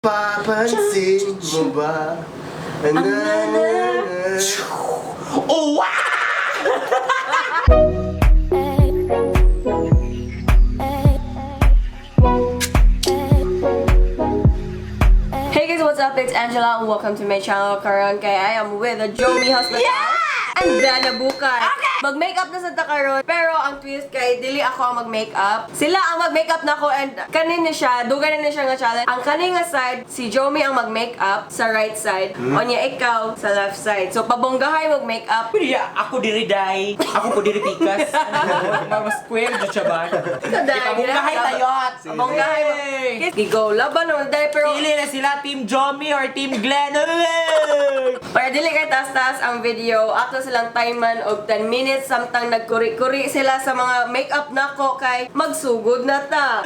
Papansin mo ba? Oh, wow! Hey guys, what's up? It's Angela and welcome to my channel. Karon kay I am with the Jomie Hospital. And then Abucay. Mag-makeup na sa takaron, pero ang twist kay dili ako ang mag-makeup. Sila ang mag-makeup na ko and kanina siya, dugan na siya nga challenge. Ang kanina side, si Jomie ang mag-makeup sa right side. Onya ikaw sa left side. So pabonggahay mag-makeup. Pwede ako diri day. Ako po diri pikas. Mas square dito siya ba? Pabonggahay tayot. Pabonggahay mo. Go, laban naman dahil pero Pili na sila, Team Jomie or Team Glenn. para dili kay tas-tas ang video, ato silang timeman og 10 minutes samtang nagkuri-kuri sila sa mga makeup nako kay magsugod na ta.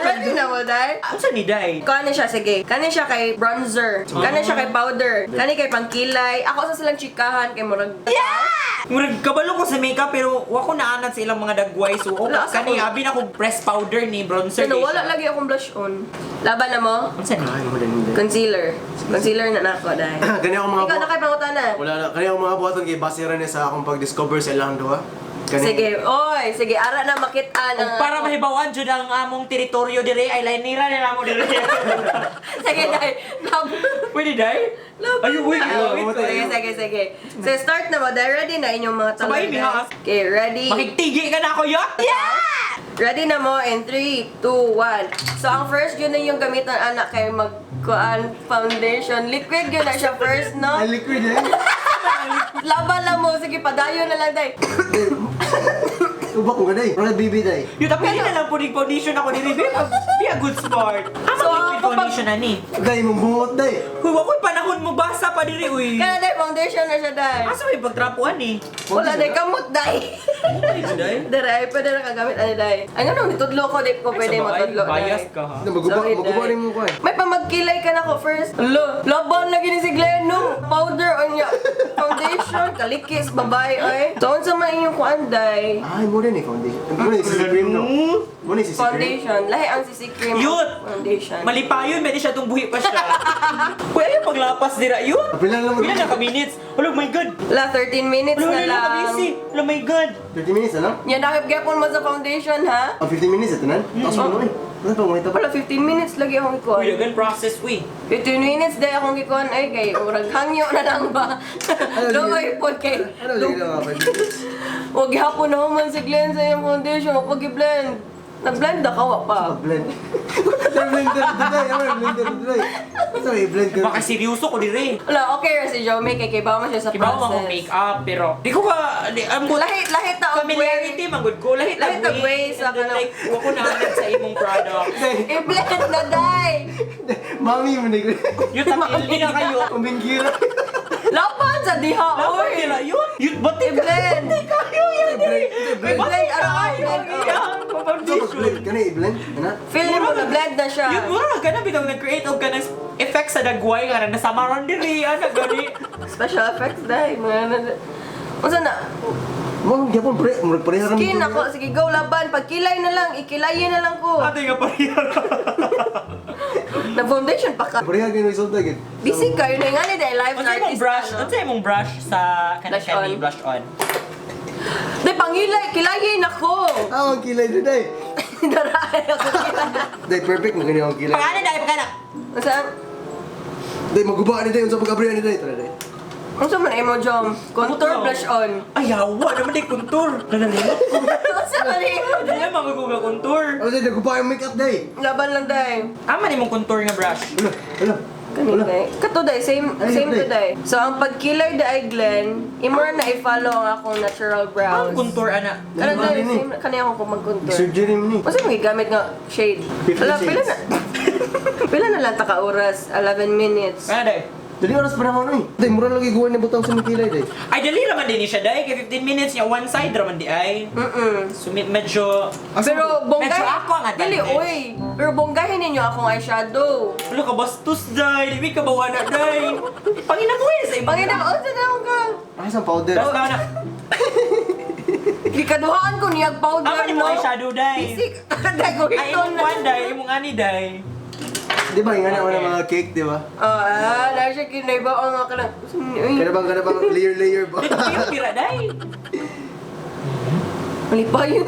Ready na mo dai? Ano sa ni day? Kani siya, sige. Kani siya kay bronzer. Kani siya kay powder. Kani kay pangkilay. Ako sa silang chikahan kay murag. Murag kabalo ko sa makeup pero wa ko naanad sa ilang mga dagway. So Wala, kani ako- abi na ko press powder ni bronzer. Pero di wala siya. lagi akong blush on. Laban na mo? Ano sa ni? Ay, madali. Concealer. Concealer na nako dai. Kani ako mga Ikaw na kay pangutanan. Wala na. Kani ako mga buhaton kay basira niya sa akong pag-discover sa ilang duha. Sige, oy, sige, ara na makita Kung na. para mahibawan jud ang among teritoryo dire ay lainira na mo dire. Sige, dai. Pwede day? Laban Ay, wait, na. wait. Sige. So, start na mo. Dahil ready na inyong mga talong. Sabay, Miha. Okay, ready? Makigtigi ka na ako yot? Ready na mo in 3, 2, 1. So, ang first yun na yung gamitan, anak, kay magkuan foundation. Liquid yun na siya first, no? Ay, liquid eh. Laban lang mo. Sige, padayon na lang, day. Ubak ko gaday. Para bibi day. Yung tapos na lang po yung foundation ako ni Ribe. Be a good sport. So, Ang liquid kapag- foundation na ni. Day, mong bungot day. Huy, wako'y panahon mo basa pa diri, uy. Kaya, day, foundation na siya, day. Asa may pagtrapuan eh? Wala, day, kamot, day. Ay, day. Day, ay, pwede na kagamit, ano, day. Ay, nga nung nitudlo ko, day, ko pwede matudlo, Bias day. ka ha. Maguba rin mo ko eh. May pamagkilay ka na ko first. Lo, laban lagi ni si Glenn, no? Powder on niya. Foundation, kalikis, babae, ay. So, sa mga inyong kuanday, Ay, mo rin eh, foundation. Mo rin, CC cream, no? Mo rin, CC cream. foundation, lahi ang CC cream. Yun! Foundation. Mali pa yun, pwede siya tumbuhi pa siya. Kuya, yung paglapas dira, yun! Pila lang mo. Pila na ka minutes? Oh my God! La, 13 minutes Wala na na ka lang. busy! Oh my God! 30 minutes, ano? Yan, nakip-gapon mo sa foundation, ha? 15 minutes, ito na? Tapos mo eh. Ano pa, mga ito pa? Wala, 15 minutes lagi akong Uy, ikuan. dagan process, uy. 15 minutes day akong ikuan, ay, kay urag hangyo na lang ba? Lumay po kay. Ano, lagi na mga 5 minutes. Huwag hapon na human si Glenn sa iyong foundation, huwag i-blend. Nag-blend na kawa pa. Blend. Blender today, ano, blender today. Sorry, blend ka. Baka seryoso ko dire. Wala, okay ra si Jomie, kay kibaw mo siya sa Kibaw mo process. akong make-up, pero di ko ka, Lahit na og familiarity, manggod ko. Lahit Lahit ang way sa And then, kanang- like, huwag ko naanad sa imong product. I-blend na, day! Mami mo na Yung tapili na kayo. Kumbingira. Laban sa diha, Laban oy! nila yun. Yung batik I-blend! kayo yan. I-blend, around, Tapos blend ka na, i-blend. Ano? Feel mo na blend na siya. Yun mura ka na bitaw nag-create og ka ng effect sa dagway nga na nasamaron diri ana gani. Special effects, day. Mga Unsa na? Mo, gyapon pre, murag pareha ra Skin ako. Sige, go, laban. Pagkilay na lang. Ikilayin na lang ko. Ate nga parehar. Na-foundation pa ka. Pareha gyud resulta gyud. Busy ka. Yun nga ni day. Live Unsa imong brush? Unsa imong brush sa Blush kanang on. blush on? Day, pangilay. Kilayin ako. Ah, ang kilay na day. Darahay ako kilay. Day perfect mo ganyan ang kilay. Pangana dai pagana. Unsa? Day maguba ni day unsa pag-abrihan ni day tara day. Unsa man imo, Jom? Contour, blush on. Ayaw, naman di contour. Nanalimot ko. Unsa man imo? Di na maguguga contour. Ano day naguba yung makeup day. Laban lang, day. Ama ni mong contour nga brush. Ala. Kanina day. Kato day, same Ay, same to day. day. So ang pagkilay day Glenn, imo na i-follow ang akong natural brows. Ang contour ana. Ano Ano day, din eh? same kaniya ako mag-contour. Surgery mo ni. Kasi may gamit nga shade. 50 Wala, pila shades. na. Pila na lang taka oras, 11 minutes. Kana dai. Dali oras pa naman oy. Day mura lagi guwan ni butang sa kilay day. Ay dali raman din ni siya dai kay 15 minutes niya one side raman di ay. So medyo Pero bonggay. medyo ako ang Dili, advantage. oy. Pero bonggahin ninyo akong eyeshadow. Wala ka bastos dai, di ka bawa na dai. Panginabuhi sa ibang. Pangina, unsa na ka? Asa ang powder? Basta na. Gikaduhaan ko niyag powder, Ama ni mo eyeshadow dai. Bisik. Dahil ko Ay ito imong na. one dai, imong ani dai. Di ba, nga naman ang mga cake, di ba? Dahil siya kinaiba ang mga kanang... Kada bang layer ba? Dito pira day. Malipayon.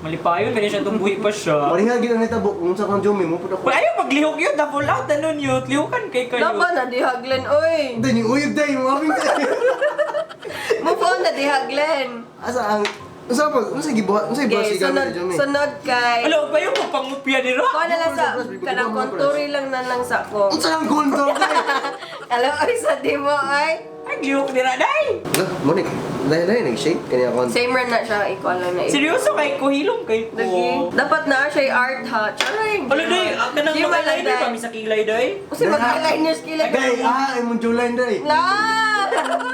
Malipayon, ganyan siya tumbuhi pa siya. Maringagin ang nitabo, kung sa kang Jomie mo, puta ko. Wala ayaw paglihok yun, na full out, ano yun, lihukan kay kayo. Laban na dihaglen, oy. Hindi, yung uyog day, yung aming day. Move on na dihaglen. Asa ang... Unsa ba? Unsa gibuhat? Unsa Okay, ibasi gamit ni Jomie? sunod kay... Wala, pa yung pangupya ni Ro. Kuha na lang sa... Kanang konturi lang na lang sa ko. Unsa ang gondo day? Alam, ay sa di mo, ay. Ay, lihok nila, day. Monik, dahil nag-shake kanya kon. Same rin na siya, ikaw lang na Seryoso kay ko, hilong kay ko. Lagi. Dapat na siya art ha. Charing. Wala, day, ang kanang Di mga man lang, liner day. kami sa kilay, day. Kasi mag-eyeliner skila. Day, imong July day. La!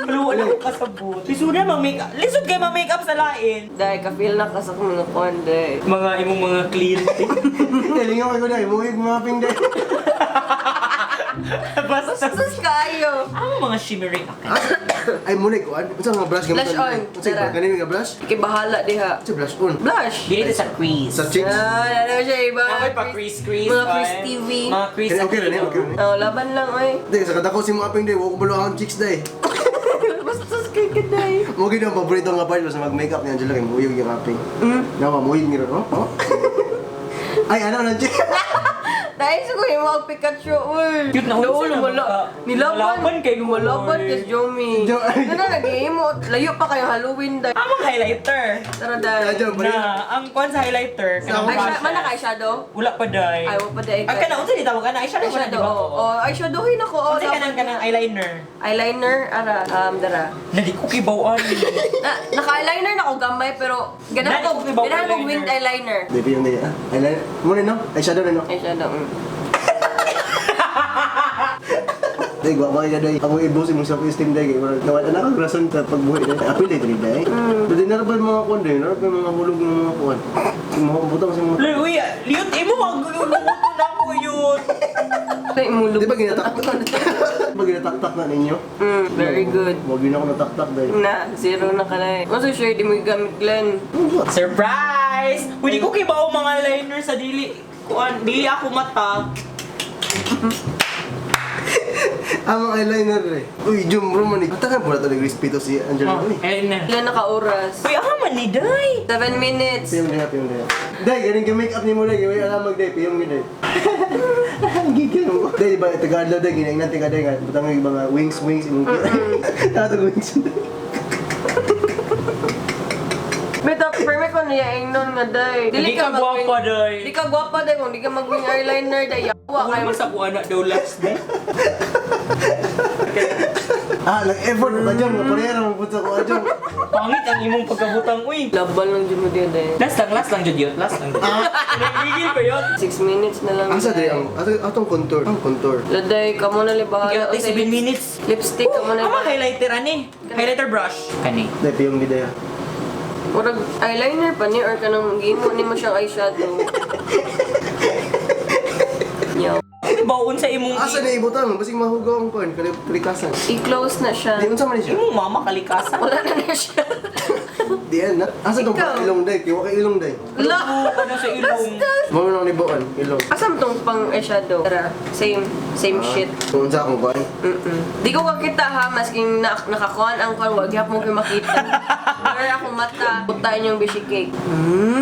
Pero wala ko kasabot. Lisod na mag-makeup. Lisod kayo mag-makeup sa lain. Dahil ka-feel na ka sa mga konde. Mga imong mga clean. Telingaw ko day, muhig mapping day. Basta Sus kayo. ang mga shimmering akin. Ay Monik, unsa nga blush Blush on. Unsa Tara. kanino nga blush? Kibahala diha. Unsa blush on? Blush. Dito sa crease. Sa cheeks. Ano siya iba? Okay pa crease. Mga oy. Chris TV. Mga crease. Okay ra ni, okay ra ni. Oh, laban lang oy. Day, sa kadako si mo aping day, wa ko balo ang cheeks day. Basta kay kaday. Mo gid ang paborito nga part sa mag-makeup ni Angela kay muyog yung aping. Nawa muyog ni ro, no? Ay, ano na cheeks? Dahil sa ko yung mga Pikachu, uy. Cute na ulo Ulo, naman wala. ka. Nilaban. Nilaban kay Lumalaban Uy. kay Jomie. Ano na, nag-iimot. Layo pa kayo Halloween dahil. Amang highlighter. Tara dahil. Na, ang kwan sa highlighter. Sa Ay, mana ka eyeshadow? Wala pa day. Ay, wala pa dahil. Ang kanang, unsa di tawag ka na? Eyeshadow ka na, di Eyeshadow, ba? oh. Eyeshadowin ako, oh. Unsa kanang eyeliner? Eyeliner, dara. Nadi ko kibawaan. Naka-eyeliner na ako gamay, pero Dahil ko kibaw ganahan ko eyeliner. winged eyeliner. Day, yung day. Eyeliner. Mo ni no? Ay shadow ni no? Eyeshadow, Day, gwa ba kaya day? Ako i-boost imong self-esteem day. Nawala na kang rason sa pagbuhay day. Apil day, day. Pero narapan mga kuwan day. Narapan mga hulog ng mga kuwan. Mga butang sa mga... Uy, liyot, imo, magluluto na ko yun. Ay, mulog. Di ba ginataktak? Di ba ginataktak na ninyo? Very good. Huwag yun ako nataktak day. Na, zero na ka na eh. Maso sure, di mo gamit, Glenn. Surprise! Hindi ko kibaw mga liner sa dili. Kuan, dili ako mata. Ang mga eyeliner eh. Uy, Jom, bro man. Atakan po na ito nag-respeto si Angela. Uy. Eyeliner. Ilan naka-oras? Uy, ako man ni Day. 7 minutes. Piyong day, piyong day. Day, galing ka make up ni mo day. Gawin alam mag-day, piyong day. Gigil mo. Day, diba, tagadlaw day, ginaing natin ka day nga. Butang yung mga wings, imong kita. Tatag wings. Beta, perme ko niya ingnon nga day. Hindi ka gwapa, day. Di ka gwapa day kung di ka mag-wing eyeliner day. Yawa Ako kayo. naman sa kuana daw last day. Nag-effort ba dyan? Parehara mo punta ko, Jom. Pangit ang imong pagkabutang, uy. Laban lang dyan mo din day. Last lang jud yun. Last lang. Nagigil ko yun. 6 minutes na lang. Asa day, atong contour. Ang contour. Laday, kamo na libahala. Kaya 7 minutes. Lipstick, kamo na Ama libahala. highlighter ani. Highlighter brush. Kani. Day, piyong day. Murag eyeliner pa ni or kanang gimo ni mo siyang eyeshadow. Yaw. Baon sa imong Asa na ibutang? Basing mahugaw ang kon, kalikasan. I-close na siya. Di, unsa man siya? imong mama kalikasan. Wala na siya. Di, na. Asa itong Ikaw. ilong day? Kiwa kay ilong day. Wala. Ano na sa ilong. Mamo nang nibuan, ilong. Asam tong pang eyeshadow? Tara, same shit. Kung unsa akong kuhan. Di ko kakita ha, masking nakakuan ang kuan, wag yap mo kayo makita. Pero akong mata, putain yung bishi cake.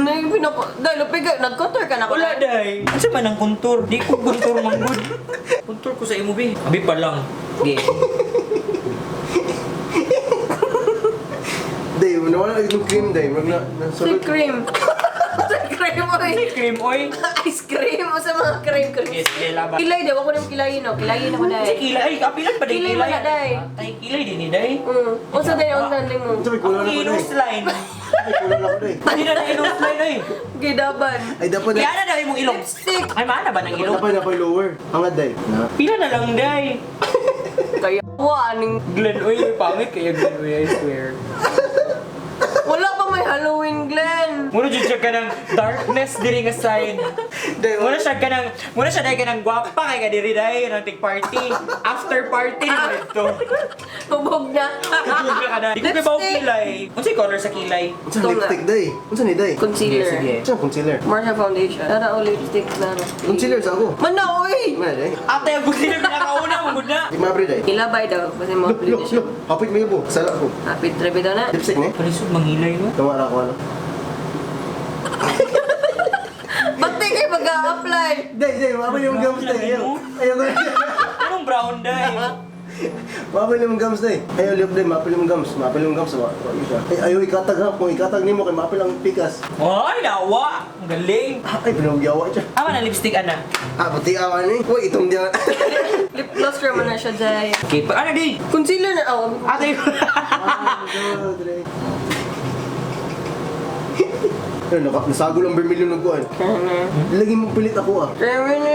Nagpinako, dahil lupigay, nag-contour ka na ko. Wala day. Ano man ang kontur? Di ko kontur man good. Kontur ko sa imo bi. Abi pa lang. Di. Day, nawala itong cream day. Wag na, Say nasulod. cream. Say cream, oy. Ay, cream oy. Ice cream o sa mga cream. Yes, kilala ba? Kilay daw, ako nang kilayin o. Kilayin ako Si dahil. kilay. Ay, kapilan pa din Kilay mo na, day. Ay, kilay din ni day. O sa dahil, ang tanding mo. Unsa may kulang Ang ako day? inus line. May kulang ako day. Hindi na inus line ay. Gidaban. Ay, dapat na. Kaya na daw imong ilong. Lipstick. Ay, maana ba ng ilong? Dapat na pa lower. Angad day. Na. Pila na lang day. Kaya, aning Glenn, oy, pangit kaya Glenn, oy, I swear. wala pa may Halloween, Glenn. Muna dyan siya ka ng darkness diri nga side. Muna siya dahil ka ng gwapa kay ka diri dahil ng tig party. After party mo ito. Hubog na. Hubog ka na. Di ko kibaw kilay. Unsa yung color sa kilay? Unsa lipstick day? Unsa ni day? Concealer. Sige. Unsa concealer? Marcia foundation. Tara o lipstick na. Concealer sa ako. Mana, oy! Mana day? Ate, ang concealer pinakauna mo gud na. Di mabri day. Ilabay daw. Kasi mga Look, look, application. look. Hapit mo ibo. Sala ko. Happy trip ito na. Lipstick ni? Palisod mangilay mo. Tama ra ko ano. Bakit kayo mag-a-apply? Day, mabay yung gums day. Ayaw ko. Anong brown dye? Mapil yung gums day. Ayaw liop day, mapil yung gums. Mapil yung gums. Ayaw ikatag ha. Kung ikatag nimo kay mapil ang pikas. Ay, nawa! Ang galing! Ay, pinagyawa siya. Ama na lipstick, ana. Pati awan eh. Uy, itong diyan. Lip gloss naman na siya, Jay. Okay, ano di? Concealer na, oh. Ate! Nasagol ang bermilyon ng kuhan. Lagi mo pilit ako ah.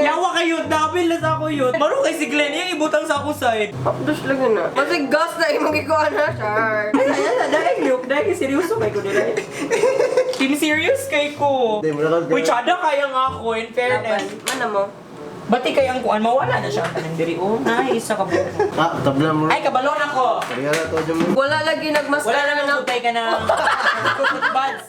Yawa kayo, dabil na sa ako yun. Maro kay si Glenn, yung ibutang sa ako side. Updos lagi na. Kasi gas na yung magikuha na, Char. Ayan na, dahil look, dahil seryoso kay ko nila. Team serious kay ko. Hindi, wala ka- Uy, tsada kaya nga ako, in fairness. Mana mo? Bati kay ang kuan, mawala na siya ang tanang diri. Oh, nice, sa kabuo. Tabla mo. Ay, kabalon ako. Kaya na to dyan mo. Wala lagi nagmaskara Wala naman utay ka ng kukut buds.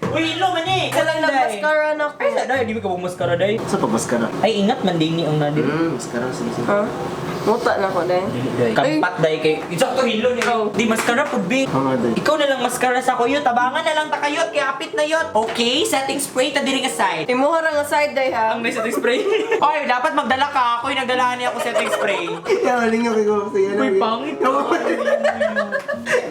Uy, ilo man eh. Walang nagmaskara na ko. Ay, sa dahil, di mo ka bumaskara dahil. Sa pagmaskara. Ay, ingat man din ni ang nadir. Maskara, sige. Ha? Muta na ko din. Kampat dahil kay... Isang to hilo niya. Di maskara po, Big. Ang nga day. Ikaw na lang maskara sa kuyo. Tabangan na lang takayot. Kaya apit na yot. Okay, setting spray ta diri nga side. Imuha ra nga side day ha. Ang may setting spray. Oy, dapat magdala ka. Ako'y nagdalahan niya ako setting spray. Kaya maling ako ikaw sa yan. Uy, pangit ka.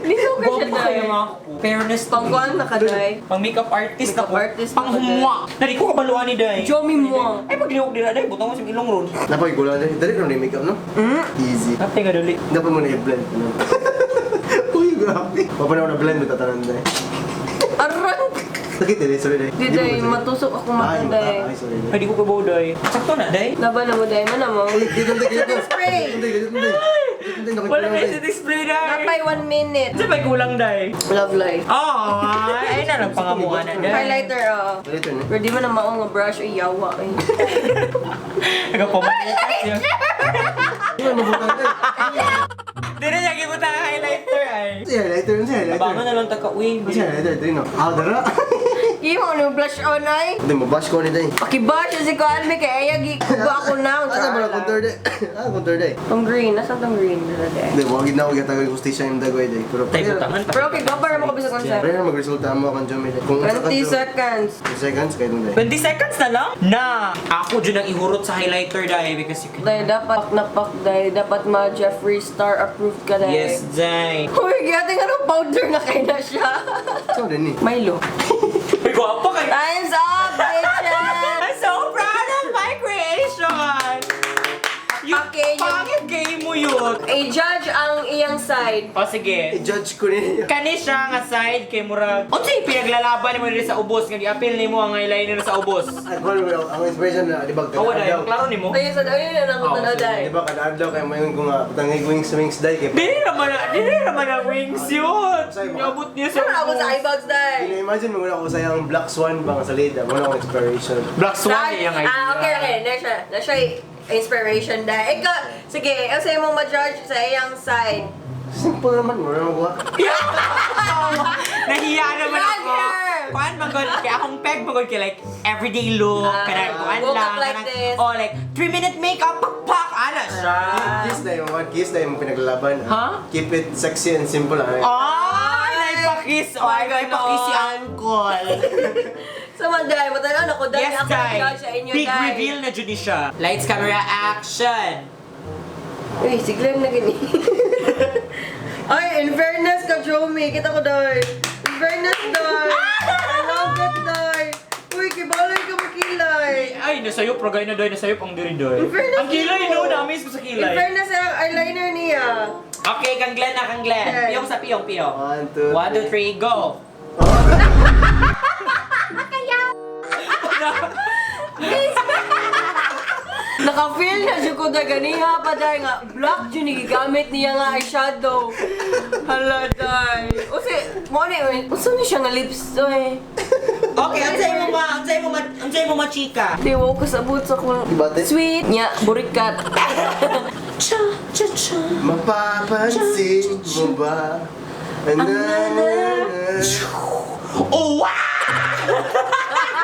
Lino ka siya Bomba day. kayo mga fairness to. Pangkuhan na ka day. Pang makeup artist Makeup ako. artist na Pang ka, humwa. Nari ko kabaluan ni Day. Jomie mo. Ay, pagliwag nila Day. Butang mo sa ilong ron. Napoy, gula day. Dali ko na yung makeup, no? Easy. Ate nga dali. Dapat mo na i-blend. Ano? Uy, grabe. Papanaw na blend mo tatanan day. Arang! Sakit eh, sorry day. Di day, matusok ako mata day. Ay, sorry day. Ay, di ko kabaw Day. Sakto na Day. Laban na mo day, mana mo? Dito, Spray! Wala may setting spray Day. Napay 1 minute. Sa may kulang Day. Love life. Oh, ay na lang pangamuan na Day. Highlighter, oh. Dito na. Pero di mo na maong nga brush, ay yawa eh. Nagpapamalitas yun. Ano mabutan day? Di na niya kibuta ang highlighter ay. Si highlighter, si highlighter. Abangan na lang taka-uwi. Si highlighter, dito no. Dara. Iyo, ano blush on ay? Hindi, mabash ko ni day. Pakibash si Kalme kay ayag ikuba ako na. Asa ba na contour day? Contour day. Tong green, nasa tong green na day. Hindi, wag na ako yatagay justisya yung dagway day. Pero Tayo butangan pa. Pero okay, gapar mo kabisa kung sa. Pero magresulta mo kang Jomie day. Kung 20 seconds. 20 seconds, kayo day. 20 seconds na lang? Na! Ako dyan ang ihurot sa highlighter dahil because you can... Dahil dapat napak dahil dapat ma-Jeffree Star approved ka dahil. Yes, Jai. Uy, gating ano powder na kayo na siya. So, din eh. Milo. Ay, guwapa kayo! Time's up, bitches! I'm so proud of my creation! Okay, yung- Pangit game mo yun! I-judge ang iyang side. O sige. I-judge ko niya. Kani siya nga side kay Murag. O sige, pinaglalaban mo rin sa ubos. Nga i-appeal ni mo ang eyeliner sa ubos. Ay, kung ano, ang inspiration na, di ba, O wala, kada-adlaw. klaro ni mo. Ayun sa ayun na ako Oh, na sige. dahil. Di ba, kada-adlaw kayo mayon kung patangay wings day kayo. Dili naman ang wings yun! Nabot niya sa Ano ako sa eyebags dahil? Imagine mo muna ako sa yung Black Swan ba nga sa lida. Muna akong inspiration. Black Swan yung idea. Okay. Next siya inspiration dahil. Ikaw, sige, ang sa'yo mong ma-judge sa iyang side. Simple naman, muna naman ko. Nahiya naman ako. Vlogger! Kuan magod kay akong peg magod kay like everyday look kanang kuan woke lang up like kanang- this. oh like 3-minute makeup pak ana siya. Kiss na yung one, kiss na yung pinaglalaban. Ha? Keep it sexy and simple. Ay, naipakis. Oh my god, ipakis si uncle. So, dahil matagal ako dahil Yes, ako Jai. nag-judge sa inyo Big dahil. reveal na jud ni siya. Lights, camera, action. Uy, si Glenn na gini. Ay, in fairness ka, Jomie. Kita ko dahil. In fairness dahil. I love it dahil. Uy, kibalay ka makilay. Ay, nasayop ragay na doy, nasayop ang diri doy. In fairness Ang kilay mo. no, na-amaze ko sa In kilay. fairness ang eyeliner niya. Okay, kang Glenn na, kang Glenn. Okay. Piyong sa piyong, piyong. 1, 2, 1, 2, 3, go. Naka-feel na siya ko na ganiha pa dahil nga black dyan gigamit niya nga eyeshadow. Hala dahil. Kasi, mo ni, usan niya siya nga lips to eh. Okay, ansay mo ma chika. Di, wow kasabot sa ko. Ibate? Sweet niya, burikat. Cha, cha, cha. Mapapansin mo ba? Oh, wow!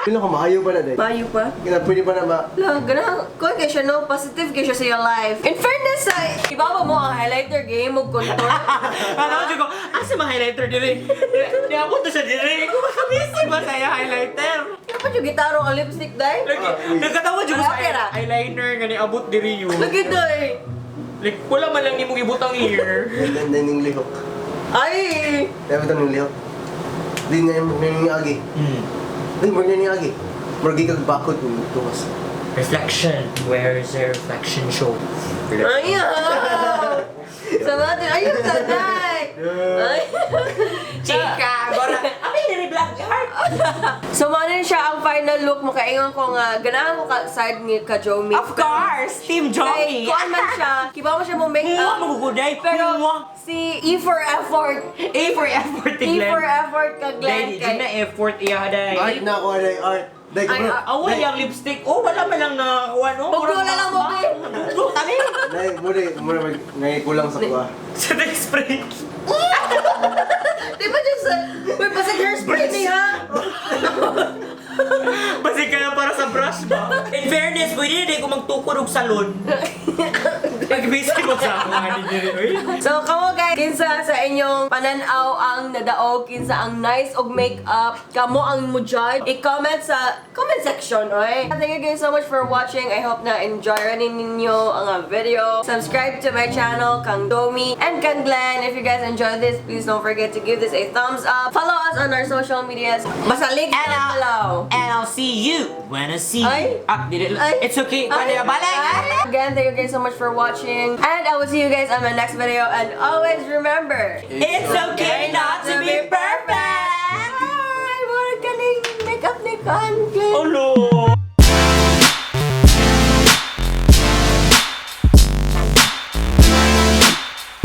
Pila ka maayo pa na, day? Mayo pa. Pwede pa na ba? Lang, ganang, kung kaya siya no, positive kaya siya sa your life. In fairness, ay, ibaba mo ang highlighter game, mo contour. Alam ko, asa ma highlighter dire? Di ako to siya dire. Busy ba saya highlighter? Dapat yung gitaro ang lipstick, day? Nagkatawa dyan sa Wala, eyeliner nga ni abot dire yun. Lagi, day. Like, wala man lang ni mong ibutang ear. Ganda yung lihok. Ay! Dapat ang lihok. Di nga yung agi. Di mo nga yung agi. Margi kag bakod yung tuwas. Reflection. Where is the reflection show? Ayaw! Sa natin, ayun ka, day! Ay! Chika! Gora! Ay, nire-black heart! So, manin siya ang final look mo. Kaingon ko nga, ganahan ko ka side ni ka Jomie. Of course! Team Kay, Jomie! kuan man siya. Kiba mo siya mo make Mua up. maguguday! Pero, Mua! si E for effort. A for effort, E Glenn. for effort ka, Glenn. Dahil, di na effort iya, day. Art na ako, day, art. Day, Ay, bro. Away yung lipstick. Oh, wala man lang na kuha, no? Pagkuha na lang mo, be. Tabi! Day, muna ngay kulang sa kuha. Sa next spray. Di ba dyan sa... Uy, pasig hairspray niya. Basi kaya para sa brush ba? In fairness, pwede na ko magtukod og salon. Nag-busy mo sa mga ni. So, kamo guys, kinsa sa inyong pananaw ang nadaog, kinsa ang nice og makeup, kamo ang mo judge, i-comment sa comment section, oy. Thank you guys so much for watching. I hope na enjoy rin ninyo ang video. Subscribe to my channel, kang Jomie and kang Glenn. If you guys enjoyed this, please don't forget to give this a thumbs up. Follow us on our social medias. Basta link down below. And I'll see you when I see Ay. you. Ah, did it? Ay. It's okay. Ay. Pwede na balik. Again, thank you guys so much for watching. And I will see you guys on my next video. And always remember, It's okay not to be perfect. Ay, wala ka ning makeup ni Kan, Glenn. Oh, Lord.